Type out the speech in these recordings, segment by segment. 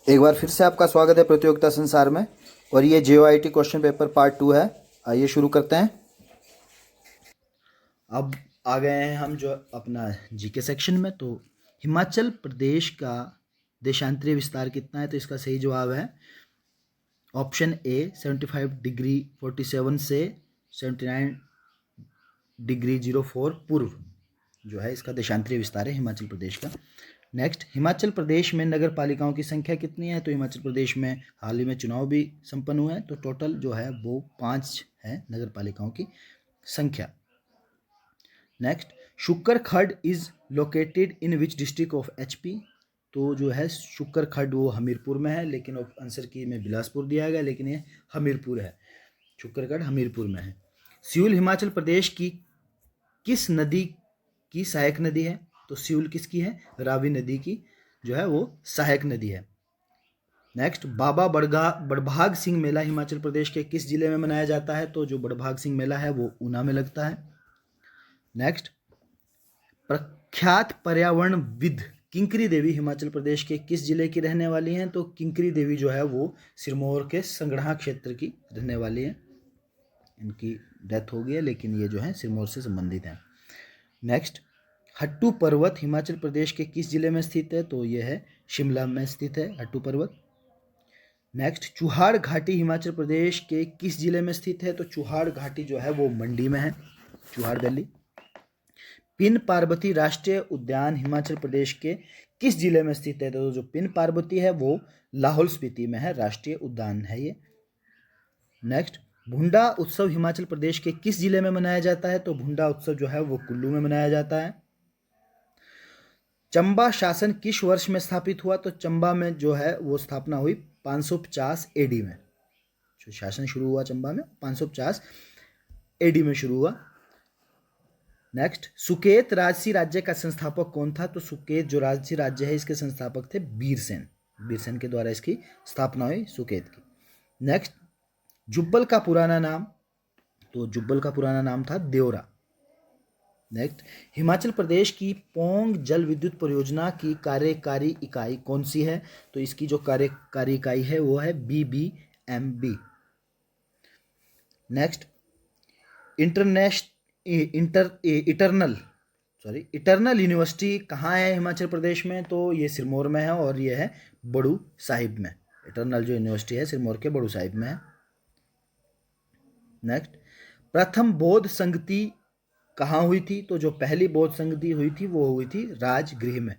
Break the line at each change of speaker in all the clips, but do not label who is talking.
एक बार फिर से आपका स्वागत है प्रतियोगिता संसार में। और ये JOIT क्वेश्चन पेपर पार्ट 2 है। आइए शुरू करते हैं। अब आ गए हैं हम जो अपना जीके सेक्शन में। तो हिमाचल प्रदेश का देशांतरीय विस्तार कितना है? तो इसका सही जवाब है ऑप्शन ए 75 डिग्री 47 से 79 डिग्री 04 पूर्व जो है इसका देशांतरीय विस्तार है हिमाचल प्रदेश का। नेक्स्ट, हिमाचल प्रदेश में नगर पालिकाओं की संख्या कितनी है? तो हिमाचल प्रदेश में हाल ही में चुनाव भी संपन्न हुए हैं, तो टोटल जो है वो 5 है नगर पालिकाओं की संख्या। नेक्स्ट, शुक्कर खड्ड is located in which district of HP? तो जो है शुक्कर खड्ड वो हमीरपुर में है, लेकिन आंसर की में बिलासपुर दिया गया, लेकिन ये हमीरपुर है। शुक्कर खड्ड हमीरपुर में है। सियूल हिमाचल प्रदेश की किस नदी की सहायक नदी है? तो सियूल किसकी है? रावी नदी की जो है वो सहायक नदी है। नेक्स्ट, बाबा बड़भाग सिंह मेला हिमाचल प्रदेश के किस जिले में मनाया जाता है? तो जो बड़भाग सिंह मेला है वो ऊना में लगता है। नेक्स्ट, प्रख्यात पर्यावरणविद किंकरी देवी हिमाचल प्रदेश के किस जिले की रहने वाली हैं? तो किंकरी देवी जो है वो सिरमौर के संगढ़ा क्षेत्र की रहने वाली है। इनकी डेथ हो गई है, लेकिन ये जो है सिरमौर से संबंधित है। नेक्स्ट, हट्टू पर्वत हिमाचल प्रदेश के किस जिले में स्थित है? तो यह है शिमला में स्थित है हट्टू पर्वत। नेक्स्ट, चुहाड़ घाटी हिमाचल प्रदेश के किस जिले में स्थित है? तो चुहाड़ घाटी जो है वो मंडी में है, चुहाड़ वैली। पिन पार्वती राष्ट्रीय उद्यान हिमाचल प्रदेश के किस जिले में स्थित है? तो जो पिन पार्वती है वो लाहौल स्पीति में है, राष्ट्रीय उद्यान है ये। नेक्स्ट, भुंडा उत्सव हिमाचल प्रदेश के किस जिले में मनाया जाता है? तो भुंडा उत्सव जो है वो कुल्लू में मनाया जाता है। चंबा शासन किस वर्ष में स्थापित हुआ? तो चंबा में जो है वो स्थापना हुई 550 AD में। जो शासन शुरू हुआ चंबा में 550 AD में शुरू हुआ। नेक्स्ट, सुकेत राजसी राज्य का संस्थापक कौन था? तो सुकेत जो राजसी राज्य है इसके संस्थापक थे बीरसेन। बीरसेन के द्वारा इसकी स्थापना हुई सुकेत की। नेक्स्ट, जुब्बल का पुराना नाम? तो जुब्बल का पुराना नाम था देवरा। नेक्स्ट, हिमाचल प्रदेश की पोंग जल विद्युत परियोजना की कार्यकारी इकाई कौन सी है? तो इसकी जो कार्यकारी इकाई है वो है BBMB। नेक्स्ट, इटरनल यूनिवर्सिटी कहाँ है हिमाचल प्रदेश में? तो ये सिरमौर में है और ये है बड़ू साहिब में। इटरनल जो यूनिवर्सिटी है सिरमौर के बड़ू साहिब में है। नेक्स्ट, प्रथम बौद्ध संगति कहाँ हुई थी? तो जो पहली बौद्ध संगति हुई थी वो हुई थी राजगृह में।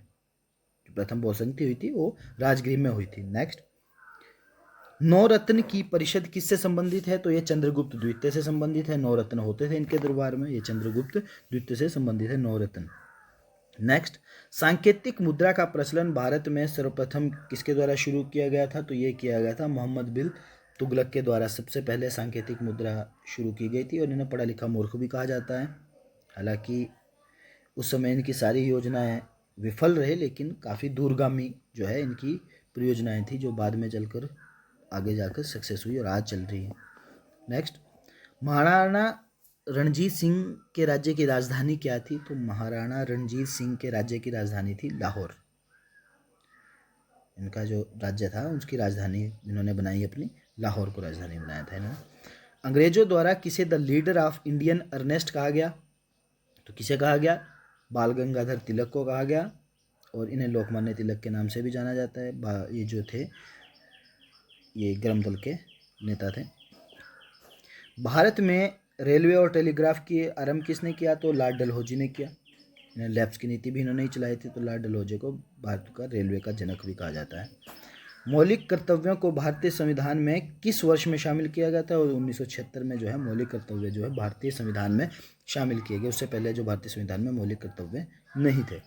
जो प्रथम बौद्ध संगति हुई थी वो राजगृह में हुई थी। नेक्स्ट, नौरत्न की परिषद किससे संबंधित है? तो ये चंद्रगुप्त द्वितीय से संबंधित है। नौरत्न होते थे इनके दरबार में, ये चंद्रगुप्त द्वितीय से संबंधित है नौरत्न। नेक्स्ट, सांकेतिक मुद्रा का प्रचलन भारत में सर्वप्रथम किसके द्वारा शुरू किया गया था? तो ये किया गया था मोहम्मद बिन तुगलक के द्वारा। सबसे पहले सांकेतिक मुद्रा शुरू की गई थी और इन्हें पढ़ा लिखा मूर्ख भी कहा जाता है। हालांकि उस समय इनकी सारी योजनाएं विफल रहे, लेकिन काफ़ी दूरगामी जो है इनकी परियोजनाएं थी जो बाद में चलकर आगे जाकर सक्सेस हुई और आज चल रही है। नेक्स्ट, महाराणा रणजीत सिंह के राज्य की राजधानी क्या थी? तो महाराणा रणजीत सिंह के राज्य की राजधानी थी लाहौर। इनका जो राज्य था उसकी राजधानी इन्होंने बनाई अपनी, लाहौर को राजधानी बनाया था इन्होंने। अंग्रेजों द्वारा किसे the leader of Indian unrest कहा गया? तो किसे कहा गया? बाल गंगाधर तिलक को कहा गया और इन्हें लोकमान्य तिलक के नाम से भी जाना जाता है। ये जो थे ये गर्म दल के नेता थे। भारत में रेलवे और टेलीग्राफ की आरंभ किसने किया? तो लॉर्ड डलहौजी ने किया। इन्हें लैप्स की नीति भी इन्होंने ही चलाई थी, तो लॉर्ड डलहौजी को भारत का रेलवे का जनक भी कहा जाता है। मौलिक कर्तव्यों को भारतीय संविधान में किस वर्ष में शामिल किया गया था? और 1976 में जो है मौलिक कर्तव्य जो है भारतीय संविधान में शामिल किए गए। उससे पहले जो भारतीय संविधान में मौलिक कर्तव्य नहीं थे।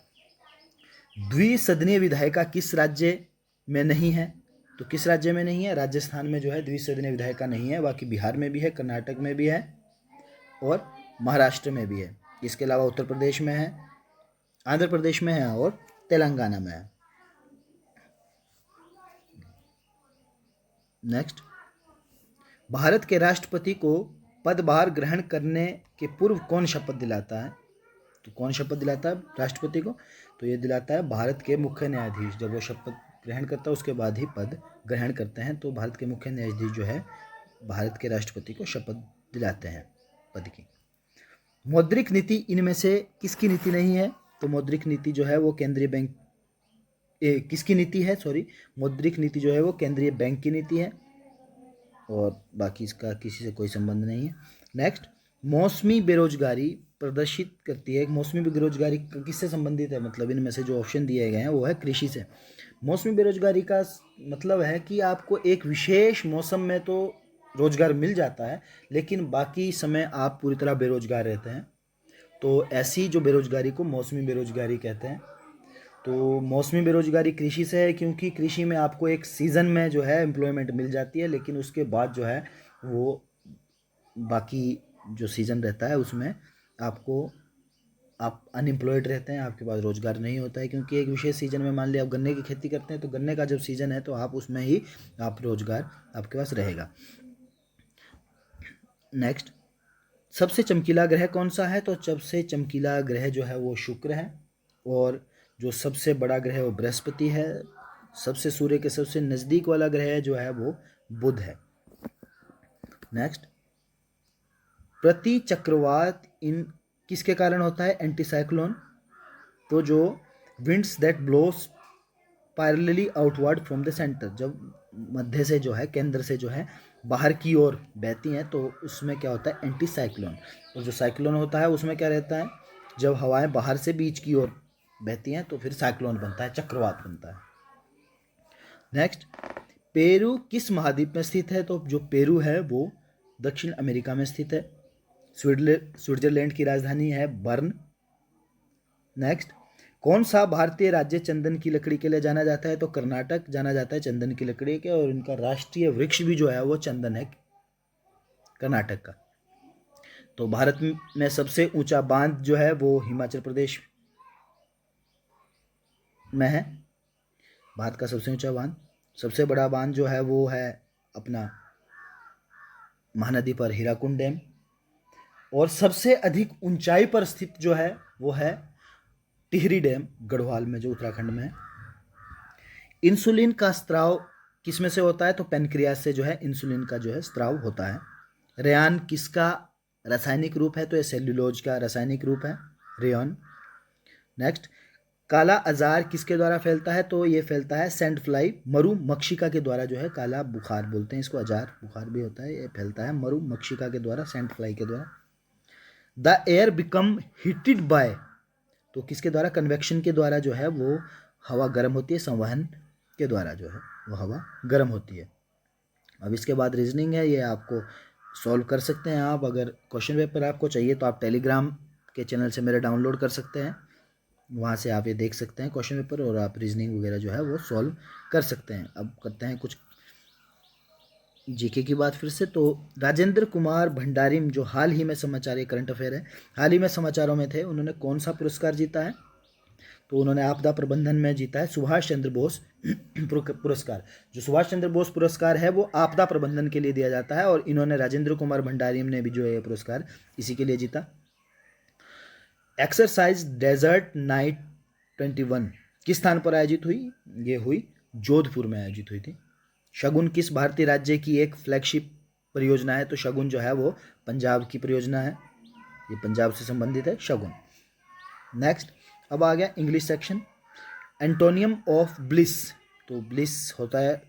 द्विसदनीय विधायिका किस राज्य में नहीं है? तो किस राज्य में नहीं है? राजस्थान में जो है द्विसदनीय विधायिका नहीं है, बाकी बिहार में भी है, कर्नाटक में भी है और महाराष्ट्र में भी है। इसके अलावा उत्तर प्रदेश में है, आंध्र प्रदेश में है और तेलंगाना में है। नेक्स्ट, भारत के राष्ट्रपति को पदभार ग्रहण करने के पूर्व कौन शपथ दिलाता है? तो कौन शपथ दिलाता है राष्ट्रपति को? तो ये दिलाता है भारत के मुख्य न्यायाधीश। जब वो शपथ ग्रहण करता है उसके बाद ही पद ग्रहण करते हैं। तो भारत के मुख्य न्यायाधीश जो है भारत के राष्ट्रपति को शपथ दिलाते हैं पद की। मौद्रिक नीति इनमें से किसकी नीति नहीं है? तो मौद्रिक नीति जो है वो केंद्रीय बैंक किसकी नीति है? मौद्रिक नीति जो है वो केंद्रीय बैंक की नीति है और बाकी इसका किसी से कोई संबंध नहीं है। नेक्स्ट, मौसमी बेरोजगारी प्रदर्शित करती है। मौसमी बेरोजगारी किससे संबंधित है? मतलब इनमें से जो ऑप्शन दिए गए हैं वो है कृषि से। मौसमी बेरोजगारी का मतलब है कि आपको एक विशेष मौसम में तो रोजगार मिल जाता है लेकिन बाकी समय आप पूरी तरह बेरोजगार रहते हैं। तो ऐसी जो बेरोजगारी को मौसमी बेरोजगारी कहते हैं। तो मौसमी बेरोजगारी कृषि से है क्योंकि कृषि में आपको एक सीज़न में जो है एम्प्लॉयमेंट मिल जाती है लेकिन उसके बाद जो है वो बाकी जो सीज़न रहता है उसमें आप अनएम्प्लॉयड रहते हैं, आपके पास रोज़गार नहीं होता है क्योंकि एक विशेष सीज़न में मान लिया आप गन्ने की खेती करते हैं तो गन्ने का जब सीज़न है तो आप उसमें ही आप रोज़गार आपके पास रहेगा। नेक्स्ट, सबसे चमकीला ग्रह कौन सा है? तो सबसे चमकीला ग्रह जो है वो शुक्र है और जो सबसे बड़ा ग्रह वो बृहस्पति है। सबसे सूर्य के सबसे नज़दीक वाला ग्रह जो है वो बुध है। नेक्स्ट, प्रति चक्रवात इन किसके कारण होता है? एंटीसाइक्लोन। तो जो winds that blow spirally outward from the centre, जब मध्य से जो है केंद्र से जो है बाहर की ओर बहती हैं तो उसमें क्या होता है? एंटीसाइक्लोन। और जो साइक्लोन होता है उसमें क्या रहता है? जब हवाएं बाहर से बीच की ओर बहती हैं तो फिर साइक्लोन बनता है, चक्रवात बनता है। नेक्स्ट, पेरू किस महाद्वीप में स्थित है? तो जो पेरू है वो दक्षिण अमेरिका में स्थित है। स्विट्जरलैंड की राजधानी है बर्न। नेक्स्ट, कौन सा भारतीय राज्य चंदन की लकड़ी के लिए जाना जाता है? तो कर्नाटक जाना जाता है चंदन की लकड़ी के और इनका राष्ट्रीय वृक्ष भी जो है वो चंदन है कर्नाटक का। तो भारत में सबसे ऊंचा बांध जो है वो हिमाचल प्रदेश में है। भारत का सबसे ऊंचा बांध, सबसे बड़ा बांध जो है वो है अपना महानदी पर हीराकुंड डैम और सबसे अधिक ऊंचाई पर स्थित जो है वो है टिहरी डैम गढ़वाल में जो उत्तराखंड में है। इंसुलिन का स्त्राव किस में से होता है? तो पेनक्रियास से जो है इंसुलिन का जो है स्त्राव होता है। रेयान किसका रासायनिक रूप है? तो ये सेल्यूलोज का रासायनिक रूप है रेयन। नेक्स्ट, काला अजार किसके द्वारा फैलता है? तो ये फैलता है सैंड फ्लाई मरु मक्षिका के द्वारा जो है काला बुखार बोलते हैं इसको, अजार बुखार भी होता है, ये फैलता है मरु मक्षिका के द्वारा, सैंड फ्लाई के द्वारा। The air become heated bye, तो किसके द्वारा? कन्वेक्शन के द्वारा जो है वो हवा गर्म होती है, संवहन के द्वारा जो है वो हवा गर्म होती है। अब इसके बाद रीजनिंग है, ये आपको सॉल्व कर सकते हैं आप। अगर क्वेश्चन पेपर आपको चाहिए तो आप टेलीग्राम के चैनल से मेरे डाउनलोड कर सकते हैं, वहाँ से आप ये देख सकते हैं क्वेश्चन पेपर और आप रीजनिंग वगैरह जो है वो सॉल्व कर सकते हैं। अब करते हैं कुछ जीके की बात फिर से। तो राजेंद्र कुमार भंडारिम जो हाल ही में समाचार, ये करंट अफेयर है, हाल ही में समाचारों में थे, उन्होंने कौन सा पुरस्कार जीता है? तो उन्होंने आपदा प्रबंधन में जीता है सुभाष चंद्र बोस पुरस्कार। जो सुभाष चंद्र बोस पुरस्कार है वो आपदा प्रबंधन के लिए दिया जाता है और इन्होंने राजेंद्र कुमार भंडारिम ने भी जो है पुरस्कार इसी के लिए जीता। एक्सरसाइज डेजर्ट नाइट 21 किस स्थान पर आयोजित हुई? ये हुई जोधपुर में आयोजित हुई थी। शगुन किस भारतीय राज्य की एक फ्लैगशिप परियोजना है? तो शगुन जो है वो पंजाब की परियोजना है, ये पंजाब से संबंधित है शगुन। नेक्स्ट, अब आ गया English section. Antonym of bliss, तो ब्लिस होता है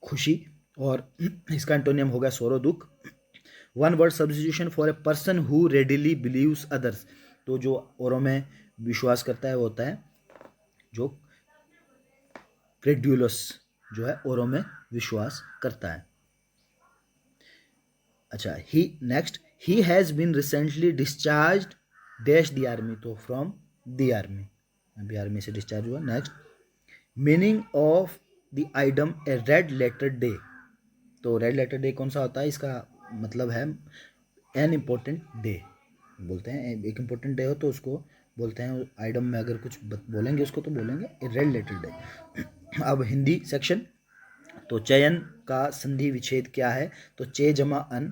खुशी और इसका एंटोनियम होगा सौरो दुख। One word substitution for a person who readily believes others, तो जो औरों में विश्वास करता है वो होता है जो क्रेड्यूलस, जो है औरों में विश्वास करता है। अच्छा, he has been recently discharged dash the army, तो फ्रॉम द आर्मी, अभी आर्मी से डिस्चार्ज हुआ। Next, meaning of the idiom a red letter day, तो रेड लेटर डे कौन सा होता है? इसका मतलब है एन इम्पोर्टेंट डे बोलते हैं, एक इम्पोर्टेंट डे हो तो उसको बोलते हैं, आइटम में अगर कुछ बोलेंगे उसको तो बोलेंगे रेड लेटर डे। अब हिंदी सेक्शन, तो चयन का संधि विच्छेद क्या है? तो चे जमा अन,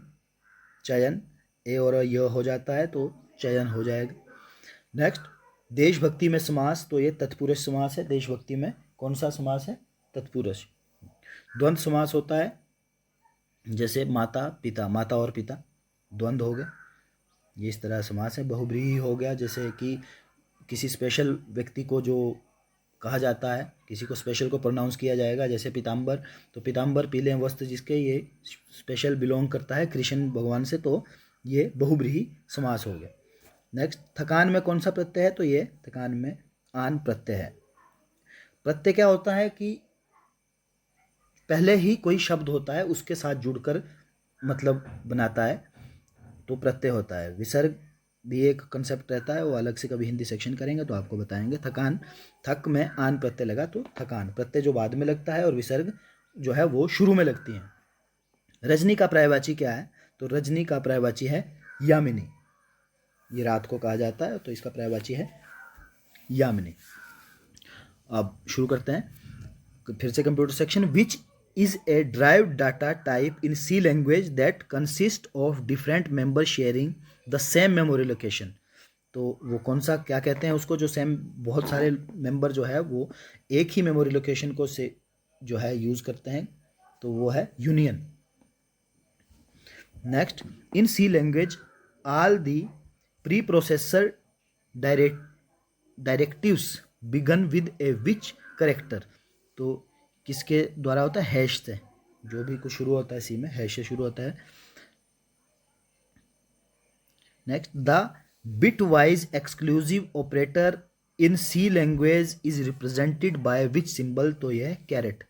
चयन, ए और य हो जाता है तो चयन हो जाएगा। नेक्स्ट, देशभक्ति में समास, तो ये तत्पुरुष समास है। देशभक्ति में कौन सा समास है? तत्पुरुष। द्वंद्व समास होता है जैसे माता पिता, माता और पिता द्वंद्व हो गया, ये इस तरह समास है। बहुब्रीहि हो गया जैसे कि किसी स्पेशल व्यक्ति को जो कहा जाता है, किसी को स्पेशल को प्रोनाउंस किया जाएगा, जैसे पीताम्बर, तो पीताम्बर पीले वस्त्र जिसके, ये स्पेशल बिलोंग करता है कृष्ण भगवान से, तो ये बहुब्रीहि समास हो गया। नेक्स्ट, थकान में कौन सा प्रत्यय है, तो ये थकान में आन प्रत्यय है। प्रत्यय क्या होता है कि पहले ही कोई शब्द होता है उसके साथ जुड़कर मतलब बनाता है, तो प्रत्यय होता है। विसर्ग भी एक कंसेप्ट रहता है, वो अलग से कभी हिंदी सेक्शन करेंगे तो आपको बताएंगे। थकान, थक में आन प्रत्यय लगा तो थकान, प्रत्यय जो बाद में लगता है और विसर्ग जो है वो शुरू में लगती है। रजनी का पर्यायवाची क्या है, तो रजनी का पर्यायवाची है यामिनी, ये रात को कहा जाता है तो इसका पर्यायवाची है यामिनी। अब शुरू करते हैं फिर से computer section. Which is a derived data type in C language that consist of different member sharing the same memory location. तो वो कौन सा, क्या कहते हैं उसको, जो सेम बहुत सारे मेंबर जो है वो एक ही मेमोरी लोकेशन को से जो है यूज करते हैं, तो वो है union. Next, in C language all the preprocessor directives began with a which character. तो किसके द्वारा होता है, हैश से, जो भी कुछ शुरू होता है सी में हैश से शुरू होता है। Next, the bitwise exclusive operator in C language is represented by which symbol, तो यह कैरेट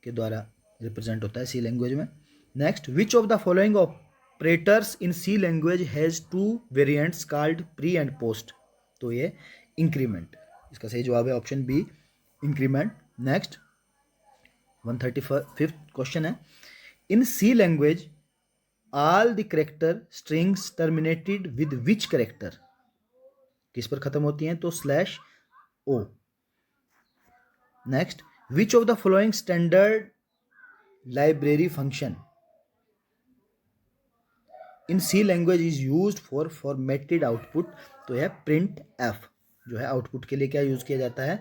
के द्वारा रिप्रेजेंट होता है सी लैंग्वेज में। Next, which of the following operators in C language has two variants called pre and post, तो ये increment, इसका सही जवाब है option B, increment. Next, 135th question है, in C language all the character strings terminated with which character, किस पर खत्म होती हैं, तो slash O. Next, which of the following standard library function in C language is used for formatted output, तो है print F, जो है आउटपुट के लिए क्या यूज किया जाता है,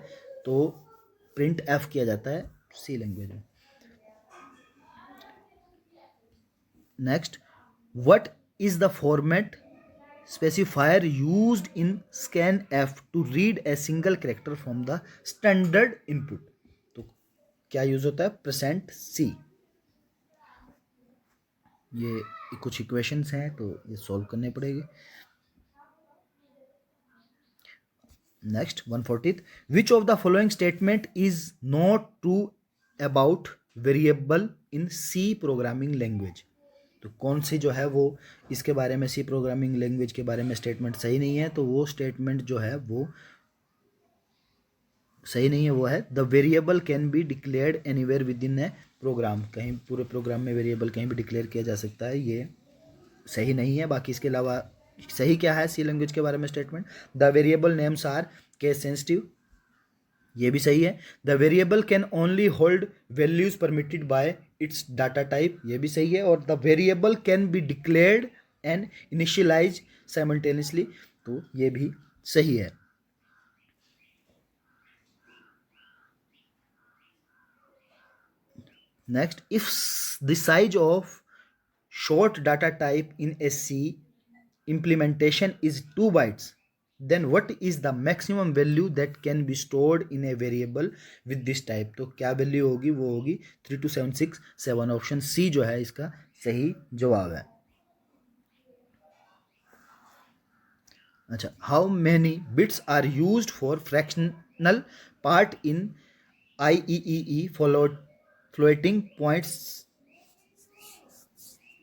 तो प्रिंट एफ किया जाता है सी लैंग्वेज में। Next, what is the format specifier used in scanf to read a single character from the standard input, तो क्या यूज होता है, परसेंट सी। ये कुछ इक्वेशंस हैं तो ये सॉल्व करने पड़ेंगे। Next, 140th, which of the following statement is not true about variable in C programming language, तो कौन सी जो है वो इसके बारे में, सी प्रोग्रामिंग लैंग्वेज के बारे में स्टेटमेंट सही नहीं है, तो वो स्टेटमेंट जो है वो सही नहीं है, वो है the variable can be declared anywhere within a program, कहीं पूरे प्रोग्राम में वेरिएबल कहीं भी डिक्लेयर किया जा सकता है, ये सही नहीं है। बाकी इसके अलावा सही क्या है सी लैंग्वेज के बारे में statement, the variable names are case sensitive, ये भी सही है। The variable can only hold values permitted by its data type, ये भी सही है। और the variable can be declared and initialize simultaneously, तो ये भी सही है। Next, if the size of short data type in a C implementation is 2 bytes, then what is the maximum value that can be stored in a variable with this type, तो क्या value होगी, वो होगी 32767, option C जो है इसका सही जवाब है। अच्छा, how many bits are used for fractional part in IEEE floating points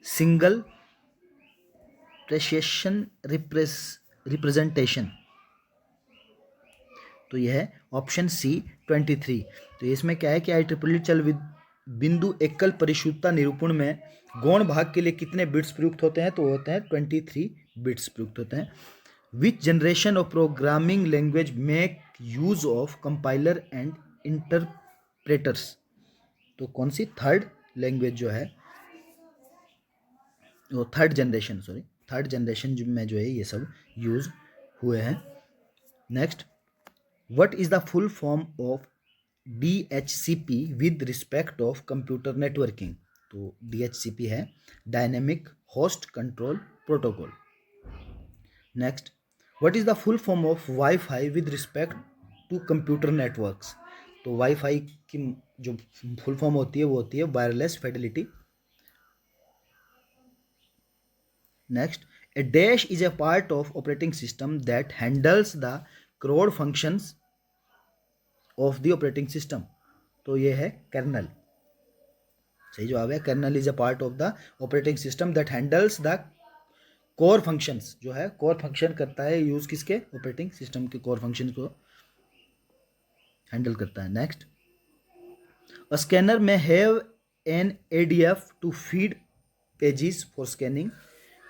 single precision representation, तो यह है ऑप्शन सी 23। तो इसमें क्या है कि IEEE चल बिंदु एकल परिशुद्धता निरूपण में गौण भाग के लिए कितने बिट्स प्रयुक्त होते हैं, तो होते हैं 23 बिट्स प्रयुक्त होते हैं। विच generation of programming language make use of compiler and interpreters, तो कौन सी थर्ड लैंग्वेज जो है वो थर्ड जनरेशन में जो है ये सब यूज हुए हैं। Next, what is the full form of DHCP with respect of computer networking. तो DHCP है dynamic host control protocol. Next, what is the full form of WiFi with respect to computer networks. तो WiFi की जो full form होती है वो होती है wireless fidelity. Next, a dash is a part of operating system that handles the core functions of the operating system। तो ये है कर्नल। सही जवाब है kernel is a part of the operating system that handles the core functions. जो है core function करता है यूज किसके, ऑपरेटिंग सिस्टम के कोर फंक्शन को हैंडल करता है। Next, a scanner may have an ADF to feed pages for scanning.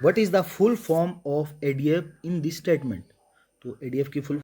What is the full form of ADF in this statement. तो ADF की full